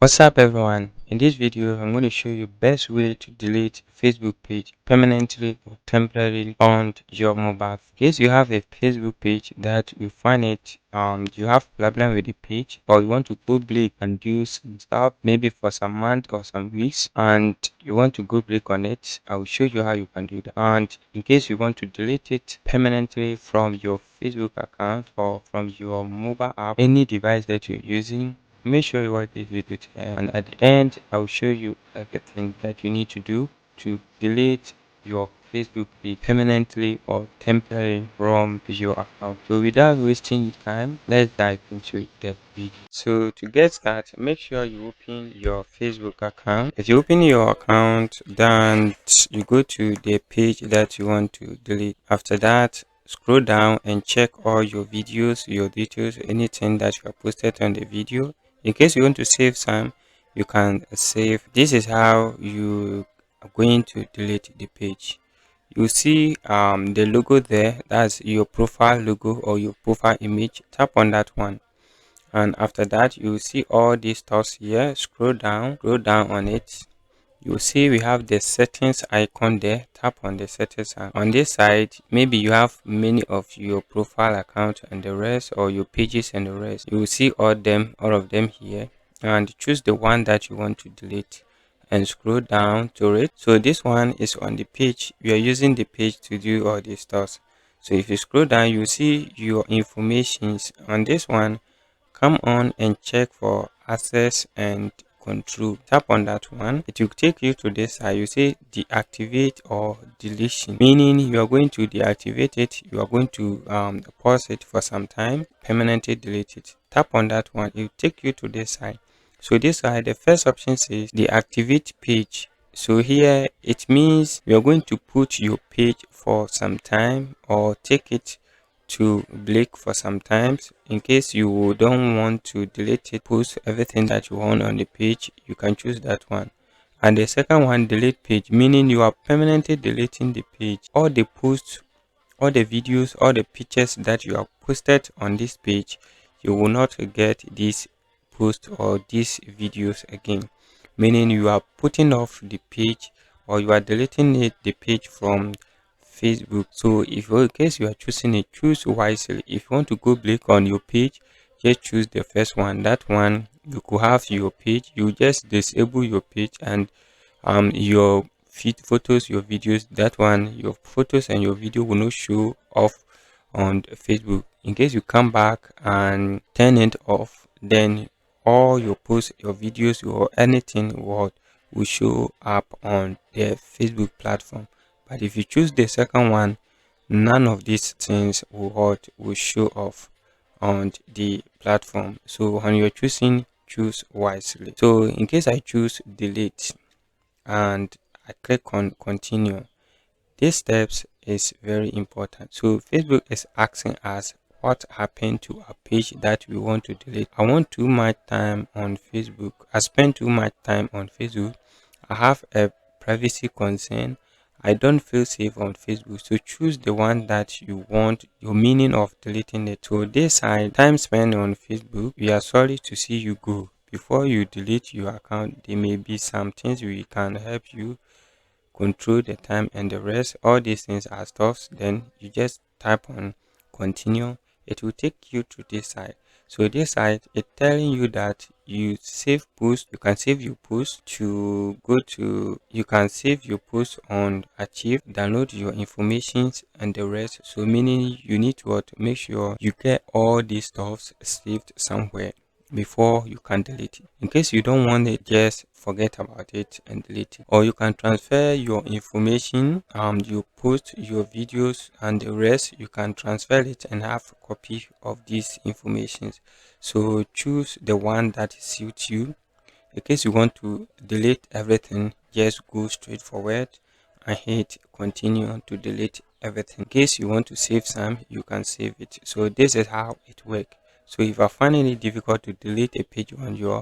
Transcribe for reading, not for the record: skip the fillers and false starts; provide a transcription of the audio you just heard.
What's up everyone? In this video, I'm going to show you best way to delete Facebook page permanently or temporarily on your mobile. In case you have a Facebook page that you find it you have problem with the page, or you want to go break and do some stuff maybe for some month or some weeks, and you want to go break on it, I will show you how you can do that. And in case you want to delete it permanently from your Facebook account or from your mobile app, any device that you're using, make sure you watch this video to end, and at the end I'll show you everything that you need to do to delete your Facebook page permanently or temporarily from your account. So without wasting time, let's dive into the video. So to get started, make sure you open your Facebook account. If you open your account, then you go to the page that you want to delete. After that, scroll down and check all your videos, your details, anything that you have posted on the video. In case you want to save some, you can save. This is how you are going to delete the page. You see the logo there, that's your profile logo or your profile image. Tap on that one, and after that you will see all these stuff here. Scroll down on it. You see we have the settings icon there. Tap on the settings, and on this side maybe you have many of your profile account and the rest, or your pages and the rest. You will see all of them here, and choose the one that you want to delete and scroll down to it. So this one is on the page. We are using the page to do all these stuff. So if you scroll down, you see your informations. On this one, come on and check for access and control. Tap on that one. It will take you to this side. You say deactivate or deletion, meaning you are going to deactivate it. You are going to pause it for some time, permanently delete it. Tap on that one. It will take you to this side. So this side, the first option says deactivate page. So here it means you are going to put your page for some time or take it to break for some times. In case you don't want to delete it, post everything that you want on the page, you can choose that one. And the second one, delete page, meaning you are permanently deleting the page. All the posts, all the videos, all the pictures that you have posted on this page, you will not get these posts or these videos again, meaning you are putting off the page or you are deleting the page from Facebook. So if in case you are choosing it, choose wisely. If you want to go break on your page, just choose the first one. That one, you could have your page, you just disable your page, and your feed photos, your videos, that one, your photos and your video will not show off on Facebook. In case you come back and turn it off, then all your posts, your videos, or anything will show up on the Facebook platform. But if you choose the second one, none of these things will show off on the platform. So when you're choosing, choose wisely. So in case I choose delete and I click on continue, these steps is very important. So Facebook is asking us what happened to a page that we want to delete. I want too much time on Facebook. I spend too much time on Facebook. I have a privacy concern. I don't feel safe on Facebook. So choose the one that you want, your meaning of deleting it. So this side, time spent on Facebook, we are sorry to see you go. Before you delete your account, there may be some things we can help you control the time and the rest. All these things are stuff. Then you just type on continue. It will take you to this side. So this side, it's telling you that you save post. You can save your post to go to. You can save your post on Archive, download your informations and the rest. So meaning you need to make sure you get all these stuffs saved somewhere before you can delete it. In case you don't want it, just forget about it and delete it. Or you can transfer your information, you post your videos and the rest, you can transfer it and have a copy of these informations. So choose the one that suits you. In case you want to delete everything, just go straight forward and hit continue to delete everything. In case you want to save some, you can save it. So this is how it works. So if you are finding it difficult to delete a page on your